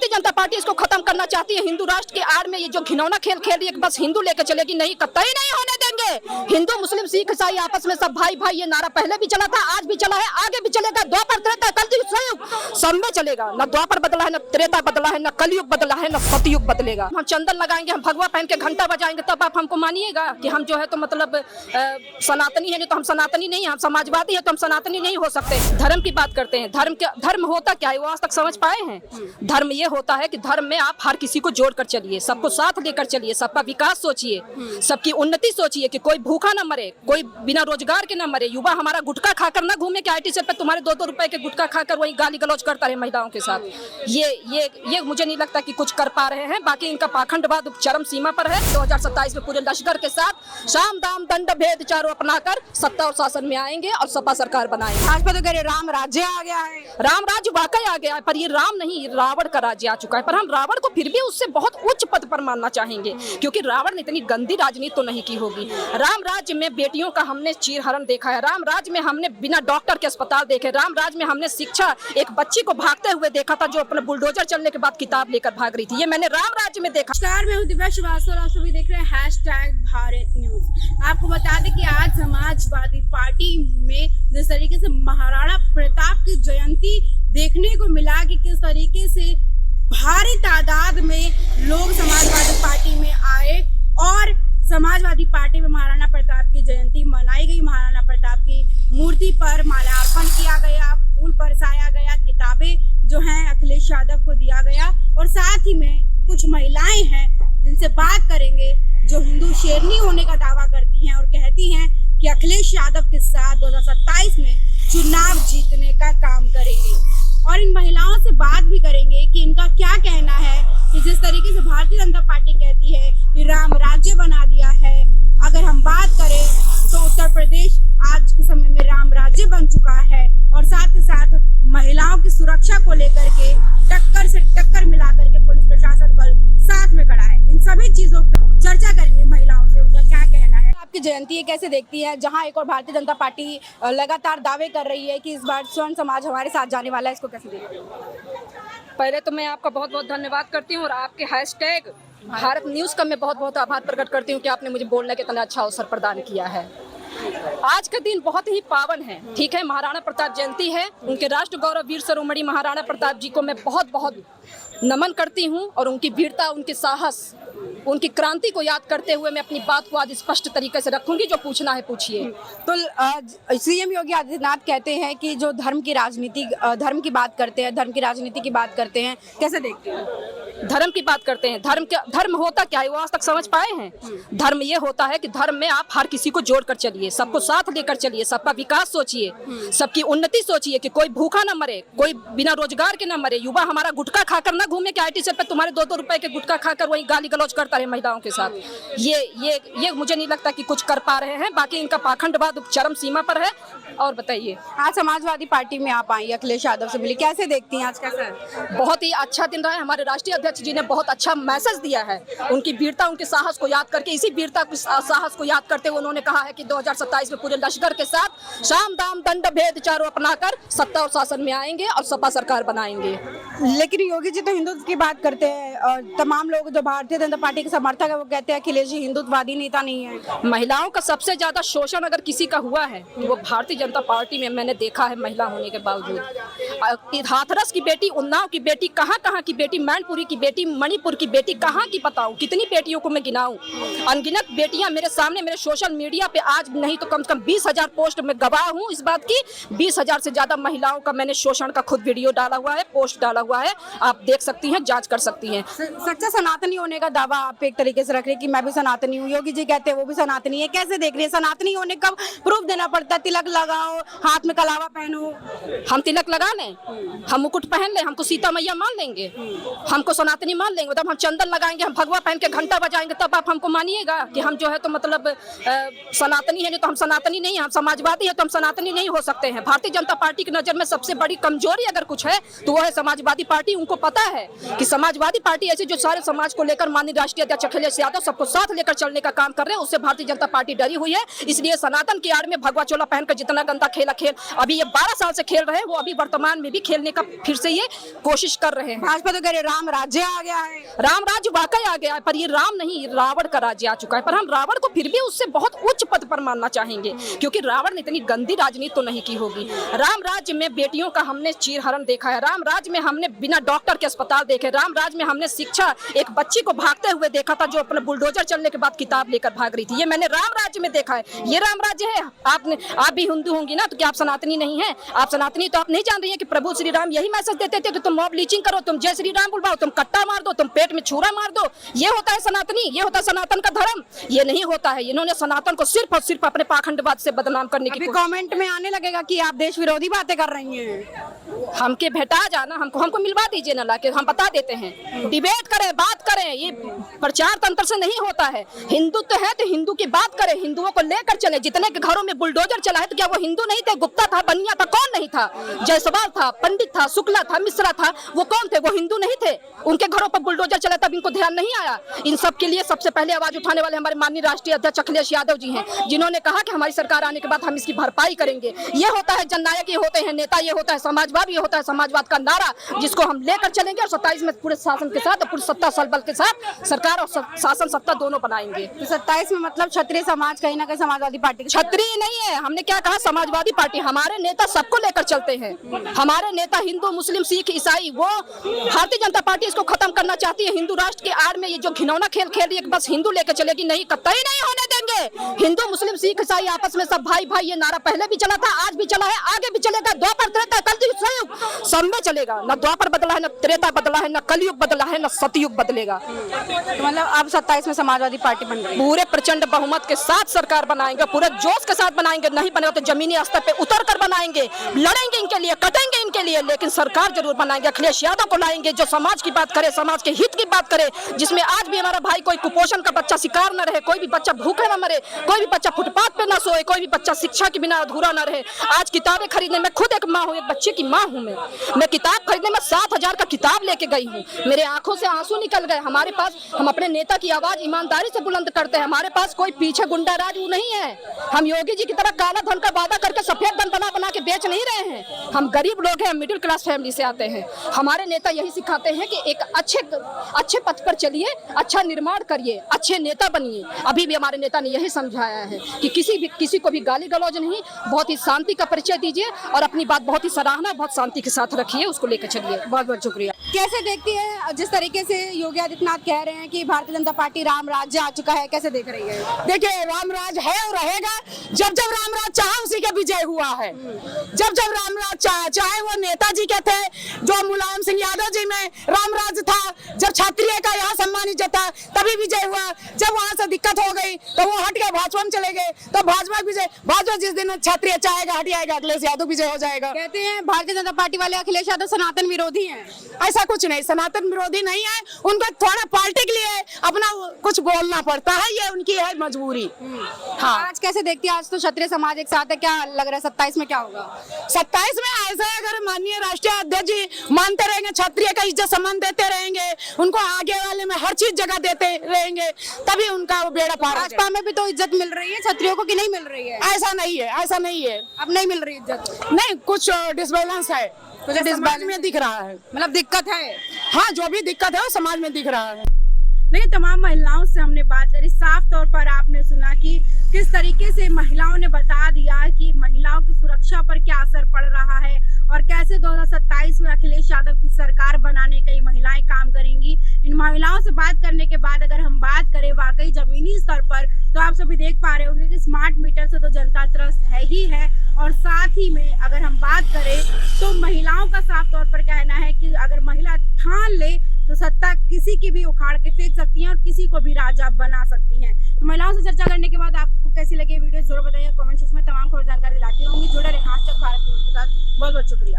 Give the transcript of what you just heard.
Bharatiya Janata party इसको खत्म करना चाहती है। हिंदू राष्ट्र के आड़ में ये जो घिनौना खेल खेल रही है, बस हिंदू लेकर चलेगी, नहीं, कतई नहीं होने देंगे। हिंदू मुस्लिम सिख ईसाई आपस में सब भाई भाई, ये नारा पहले भी चला था, आज भी चला है, आगे भी चलेगा। द्वापर त्रेता कलयुग सब में चलेगा। न द्वापर बदला है, न त्रेता बदला है, न कलयुग बदला है, न सतयुग बदलेगा। हम चंदन लगाएंगे, हम भगवा पहन के घंटा बजाएंगे, तब आप हमको मानिएगा कि हम जो है तो मतलब सनातनी है। नहीं तो हम सनातनी नहीं, हम समाजवादी है तो हम सनातनी नहीं हो सकते। धर्म की बात करते हैं, धर्म होता क्या है वो आज तक समझ पाए हैं? धर्म ये होता है कि धर्म में आप हर किसी को जोड़ कर चलिए, सबको साथ लेकर चलिए, सबका विकास सोचिए, सबकी उन्नति सोचिए, कि कोई भूखा ना मरे, कोई बिना रोजगार के ना मरे। युवा हमारा गुटखा खाकर ना घूमे कि IT सेल पे तुम्हारे 2-2 रुपए के गुटखा खाकर वही गाली गलौज करता रहे महिलाओं के साथ। ये मुझे नहीं लगता कि कुछ कर पा रहे हैं। बाकी इनका पाखंडवाद चरम सीमा पर है। 2027 में पूरे लश्कर के साथ साम दाम दंड भेद चारों अपनाकर सत्ता और शासन में आएंगे और सपा सरकार बनाएंगे। भाजपा तो कह रहे राम राज्य आ गया है। राम राज्य वाकई आ गया है, पर ये राम नहीं, ये रावण का राज्य आ चुका है। पर हम रावण को फिर भी उससे बहुत उच्च पद पर मानना चाहेंगे, क्योंकि रावण ने इतनी गंदी राजनीति तो नहीं की होगी। राम राज्य में बेटियों का हमने चीरहरण देखा है, राम राज्य में हमने बिना डॉक्टर के अस्पताल देखे, राम राज्य में हमने शिक्षा, एक बच्ची को भागते हुए देखा था जो अपने बुलडोजर चलने के बाद किताब लेकर भाग रही थी। ये मैंने राम राज्य में देखा। नमस्कार, मैं हूं दिव्या श्रीवास्तव और आप सभी देख रहे हैं #भारत-न्यूज। आपको बता दें कि आज समाजवादी पार्टी में जिस तरीके से महाराणा प्रताप की जयंती देखने को मिला कि किस तरीके से भारी तादाद में लोग समाजवादी पार्टी में आए और समाजवादी पार्टी में महाराणा प्रताप की जयंती मनाई गई। महाराणा प्रताप की मूर्ति पर माल्यार्पण किया गया, फूल बरसाया गया, किताबें जो हैं अखिलेश यादव को दिया गया और साथ ही में कुछ महिलाएं हैं जिनसे बात करेंगे जो हिंदू शेरनी होने का दावा करती हैं और कहती हैं कि अखिलेश यादव के साथ 2027 में चुनाव जीतने का काम करेंगे। और इन महिलाओं से बात भी करेंगे कि इनका क्या कहना है कि जिस तरीके से भारतीय जनता पार्टी कहती है कि राम राज्य बना दिया है। अगर हम बात करें तो उत्तर प्रदेश आज के समय में राम राज्य बन चुका है और साथ ही साथ महिलाओं की सुरक्षा को लेकर के टक्कर से टक्कर मिलाकर के पुलिस प्रशासन बल साथ में खड़ा है। इन सभी चीजों पर चर्चा करेंगे महिलाओं से, उनका क्या कहना है। आपकी जयंती है कैसे देखती है, जहां एक और भारतीय जनता पार्टी लगातार दावे कर रही है कि इस बार स्वर्ण समाज हमारे साथ जाने वाला है, इसको कैसे देखती है? पहले तो मैं आपका बहुत बहुत धन्यवाद करती हूँ और आपके #भारत न्यूज़ का मैं बहुत बहुत आभार प्रकट करती हूँ कि आपने मुझे बोलने का इतना अच्छा अवसर प्रदान किया है। आज का दिन बहुत ही पावन है, ठीक है, महाराणा प्रताप जयंती है। उनके राष्ट्र गौरव वीर शिरोमणि महाराणा प्रताप जी को मैं बहुत बहुत नमन करती हूँ और उनकी वीरता, उनके साहस, उनकी क्रांति को याद करते हुए मैं अपनी बात को आज स्पष्ट तरीके से रखूंगी। जो पूछना है पूछिए। तो CM योगी आदित्यनाथ कहते हैं कि जो धर्म की राजनीति, धर्म की बात करते हैं, धर्म की राजनीति की बात करते हैं, कैसे देखते हैं? धर्म की बात करते हैं, धर्म होता क्या है वो आज तक समझ पाए हैं? धर्म ये होता है कि धर्म में आप हर किसी को जोड़ कर चलिए, सबको साथ लेकर चलिए, सबका विकास सोचिए, सबकी उन्नति सोचिए, कि कोई भूखा ना मरे, कोई बिना रोजगार के ना मरे। युवा हमारा गुटखा खाकर ना घूमे कि IT सेल पे तुम्हारे 2-2 रुपए के गुटखा खाकर वही गाली गलौज करता रहे महिलाओं के साथ। ये मुझे नहीं लगता कि कुछ कर पा रहे हैं। बाकी इनका पाखंडवाद चरम सीमा पर है। और बताइए, आज समाजवादी पार्टी में आप आई, अखिलेश यादव से मिली, कैसे देखती हैं आज कैसा है? बहुत ही अच्छा दिन रहा है। हमारे राष्ट्रीय अध्यक्ष जी ने बहुत अच्छा मैसेज दिया है। उनकी वीरता, उनके साहस को याद करके, इसी वीरता साहस को याद करते हुए उन्होंने कहा है कि 2027 में पूरे लश्कर के साथ साम दाम दंड भेद चारों अपनाकर सत्ता और शासन में आएंगे और सपा सरकार बनाएंगे। लेकिन योगी जी तो हिंदुत्व की बात करते हैं और तमाम लोग जो भारतीय जनता पार्टी के समर्थक है वो कहते हैं अखिलेश जी हिंदुत्ववादी नेता नहीं है। महिलाओं का सबसे ज्यादा शोषण अगर किसी का हुआ है तो वो भारतीय जनता पार्टी में मैंने देखा है। महिला होने के बावजूद हाथरस की बेटी, उन्नाव की बेटी, कहाँ की बेटी, मैनपुरी की बेटी, मणिपुर की बेटी, कहाँ की बताऊं, कितनी बेटियों को मैं गिनाऊं? अनगिनत बेटियां मेरे सामने, मेरे सोशल मीडिया पे आज नहीं तो कम से कम 20,000 पोस्ट में गवाह हूं इस बात की। 20,000 से ज्यादा महिलाओं का मैंने शोषण का खुद वीडियो डाला हुआ है, पोस्ट डाला हुआ है। आप देख सकती हैं, जांच कर सकती हैं। सच्चा सनातनी होने का दावा आप एक तरीके से रख रहे हैं कि मैं भी सनातनी हूँ। योगी जी कहते हैं वो भी सनातनी है, कैसे देख रही है? सनातनी होने का प्रूफ देना पड़ता है, तिलक लगाओ, हाथ में कलावा पहनो। हम तिलक लगा लें, हम मुकुट पहन लें, हमको सीता मैया मान लेंगे, हमको सनातनी मान लेंगे, तब हम चंदन लगाएंगे, हम भगवा पहन के घंटा बजाएंगे, तब आप हमको मानिएगा कि हम जो है तो मतलब सनातनी है। नहीं तो हम सनातनी नहीं, हम समाजवादी है तो हम सनातनी नहीं हो सकते हैं। भारतीय जनता पार्टी की नजर में सबसे बड़ी कमजोरी अगर कुछ है तो वो है समाजवादी पार्टी। उनको पता है कि समाजवादी पार्टी ऐसी जो सारे समाज को लेकर माननीय राष्ट्रीय अध्यक्ष अखिलेश यादव सबको साथ लेकर चलने का काम कर रहे हैं, उससे भारतीय जनता पार्टी डरी हुई है। इसलिए सनातन की आड़ में भगवा चोला पहनकर जितना गंदा खेला खेल अभी ये 12 साल से खेल रहे हैं, वो अभी वर्तमान में भी खेलने का फिर से ये कोशिश कर रहे हैं। भाजपा तो कह रहे राम राज्य आ गया है। राम राज्य वाकई आ गया है, पर ये राम नहीं, रावण का राज्य आ चुका है। पर हम रावण को फिर भी उससे बहुत उच्च पद पर मानना चाहेंगे, क्योंकि रावण ने इतनी गंदी राजनीति तो नहीं की होगी। राम राज्य में बेटियों का हमने चीरहरण देखा है, राम राज्य में हमने बिना डॉक्टर के अस्पताल देखे, राम राज्य में हमने शिक्षा, एक बच्ची को भागते हुए देखा था जो अपने बुलडोजर चलने के बाद किताब लेकर भाग रही थी। ये मैंने राम राज्य में देखा है। ये राम राज्य है। आप भी हिंदू होंगी ना, तो क्या आप सनातनी नहीं है? आप सनातनी तो आप नहीं जान रही है कि प्रभु श्री राम यही मैसेज देते थे कि तुम मॉब लीचिंग करो, तुम जय श्री राम बुलवाओ, तुम कट्टा मार दो, तुम पेट में छुरा मार दो। ये होता है सनातनी, ये होता है सनातन का धर्म। ये नहीं होता है। इन्होंने सनातन को सिर्फ और सिर्फ अपने पाखंडवाद से बदनाम करने की कमेंट में आने लगेगा कि आप देश विरोधी बातें कर रही हैं। हमके भेटा जाना, हमको मिलवा दीजिए ना लाके, हम बता देते हैं। डिबेट करें, बात करें, ये प्रचार तंत्र से नहीं होता है। हिंदुत्व है तो हिंदू की बात करें, हिंदुओं को लेकर चले। जितने के घरों में बुलडोजर चला है तो क्या वो हिंदू नहीं थे? गुप्ता था, बनिया था, कौन नहीं था? जायसवाल था, पंडित था, शुक्ला था, मिश्रा था, वो कौन थे? वो हिंदू नहीं थे? उनके घरों पर बुलडोजर चला तब इनको ध्यान नहीं आया। इन सब के लिए सबसे पहले आवाज उठाने वाले हमारे माननीय राष्ट्रीय अध्यक्ष अखिलेश यादव जी हैं, जिन्होंने कहा कि हमारी सरकार आने के बाद हम इसकी भरपाई करेंगे। ये होता है जननायक, ये होते हैं नेता, ये होता है समाजवाद, ये होता है समाजवाद का नारा, जिसको हम लेकर चलेंगे और 27 में पूरे शासन के साथ और पूरे सत्ता साल बल के साथ सरकार और शासन सत्ता दोनों बनाएंगे। तो 27 में मतलब क्षत्रिय समाज कहीं ना कहीं समाजवादी पार्टी क्षत्रिय नहीं है। हमने क्या कहा? समाजवादी पार्टी। हमारे नेता सबको लेकर चलते हैं। हमारे नेता हिंदू, मुस्लिम, सिख, ईसाई, वो भारतीय जनता पार्टी इसको खत्म करना चाहती है। हिंदू राष्ट्र के आड़ में ये जो घिनौना खेल खेल रही है, बस हिंदू लेकर चलेगी, नहीं, कतई नहीं होने देंगे। हिंदू, मुस्लिम, सिख, ईसाई आपस में सब भाई भाई, ये नारा पहले भी चला था, आज भी चला है, आगे भी चलेगा। द्वापर, त्रेता, कलयुग, सब में चलेगा। न द्वापर बदला है, न त्रेता बदला है, न कलयुग बदला है, न सतयुग बदलेगा। तो मतलब अब 27 में समाजवादी पार्टी बन रही है। पूरे प्रचंड बहुमत के साथ सरकार बनाएंगे, पूरे जोश के साथ बनाएंगे। नहीं बनेगा तो जमीनी स्तर पे उतर कर बनाएंगे, लड़ेंगे इनके लिए, कटेंगे इनके लिए, लेकिन सरकार जरूर बनाएंगे। अखिलेश यादव को लाएंगे जो समाज की बात करे, समाज के हित की बात करे, जिसमें आज भी हमारा भाई कोई कुपोषण का बच्चा शिकार न रहे, कोई भी बच्चा भूखे न मरे, कोई भी बच्चा फुटपाथ पे न सोए, कोई भी बच्चा शिक्षा के बिना अधूरा न रहे। आज किताबें खरीदने में, खुद एक माँ हूँ, एक बच्चे की माँ हूँ, मैं किताब खरीदने में 7,000 का किताब लेके गई हूँ। मेरे आंखों से आंसू निकल गए। हमारे पास, हम अपने नेता की आवाज ईमानदारी से बुलंद करते हैं। हमारे पास कोई पीछे गुंडा राज नहीं है। हम योगी जी की तरह काला धन का वादा करके सफेद धन बना बना के बेच नहीं रहे हैं। हम गरीब लोग हैं, मिडिल क्लास फैमिली से आते हैं। हमारे नेता यही सिखाते हैं कि एक अच्छे पथ पर चलिए, अच्छा निर्माण करिए, अच्छे नेता बनिए। अभी भी हमारे नेता ने यही समझाया है कि किसी को भी गाली गलौज नहीं, बहुत ही शांति का परिचय दीजिए और अपनी बात बहुत ही सराहना, बहुत शांति के साथ रखिए, उसको लेकर चलिए। बहुत बहुत शुक्रिया। कैसे देखती है जिस तरीके से योगी आदित्यनाथ कह रहे हैं कि भारतीय जनता पार्टी राम राज्य आ चुका है, कैसे देख रही है? देखिए, राम राज है और रहेगा। जब जब राम राज चाहा उसी का विजय हुआ है। जब जब राम राज चाहे वो नेताजी के थे, जो मुलायम सिंह यादव जी में राम राज था, जब क्षत्रिय का यहाँ सम्मान इज्जत था तभी विजय हुआ। जब वहाँ से दिक्कत हो गई तो वो हट गए, भाजपा में चले गए, तो भाजपा विजय, भाजपा जिस दिन क्षत्रिय चाहेगा हट जाएगा, अखिलेश यादव विजय हो जाएगा। कहते हैं भारतीय जनता पार्टी वाले अखिलेश यादव सनातन विरोधी हैं। ऐसा कुछ नहीं, सनातन विरोधी नहीं है। उनको थोड़ा पार्टी के लिए अपना कुछ बोलना पड़ता है, ये उनकी है मजबूरी। हाँ, आज कैसे देखती है? आज तो क्षत्रिय समाज एक साथ है, क्या लग रहा है 27 में क्या होगा? 27 में ऐसा है, अगर माननीय राष्ट्रीय अध्यक्ष जी मानते रहेंगे, क्षत्रिय का इज्जत सम्मान देते रहेंगे, उनको आगे वाले में हर चीज जगह देते रहेंगे, तभी उनका बेड़ा पार। भाजपा में भी तो इज्जत मिल रही है क्षत्रियों को, कि नहीं मिल रही है? ऐसा नहीं है, ऐसा नहीं है। अब नहीं मिल रही इज्जत? नहीं, कुछ डिसबैलेंस है, कुछ डिसबैलेंस में दिख रहा है। मतलब दिक्कत है? हाँ, जो भी दिक्कत है वो समाज में दिख रहा है। देखिए, तमाम महिलाओं से हमने बात करी। साफ तौर पर आपने सुना कि किस तरीके से महिलाओं ने बता दिया कि महिलाओं की सुरक्षा पर क्या असर पड़ रहा है और कैसे 2027 में अखिलेश यादव की सरकार बनाने के लिए महिलाएं काम करेंगी। इन महिलाओं से बात करने के बाद अगर हम बात करें वाकई जमीनी स्तर पर, तो आप सभी देख पा रहे होंगे कि स्मार्ट मीटर से तो जनता त्रस्त है ही है, और साथ ही में अगर हम बात करें तो महिलाओं का साफ तौर पर कहना है कि अगर महिला ठान ले तो सत्ता किसी की भी उखाड़ के फेंक सकती हैं और किसी को भी राजा बना सकती हैं। तो महिलाओं से चर्चा करने के बाद आपको कैसी लगी वीडियो जरूर बताइए कमेंट सेक्शन में। तमाम खबर जानकारी लाती रहूंगी। जुड़े रहे आज तक भारत न्यूज़ के साथ। बहुत बहुत शुक्रिया।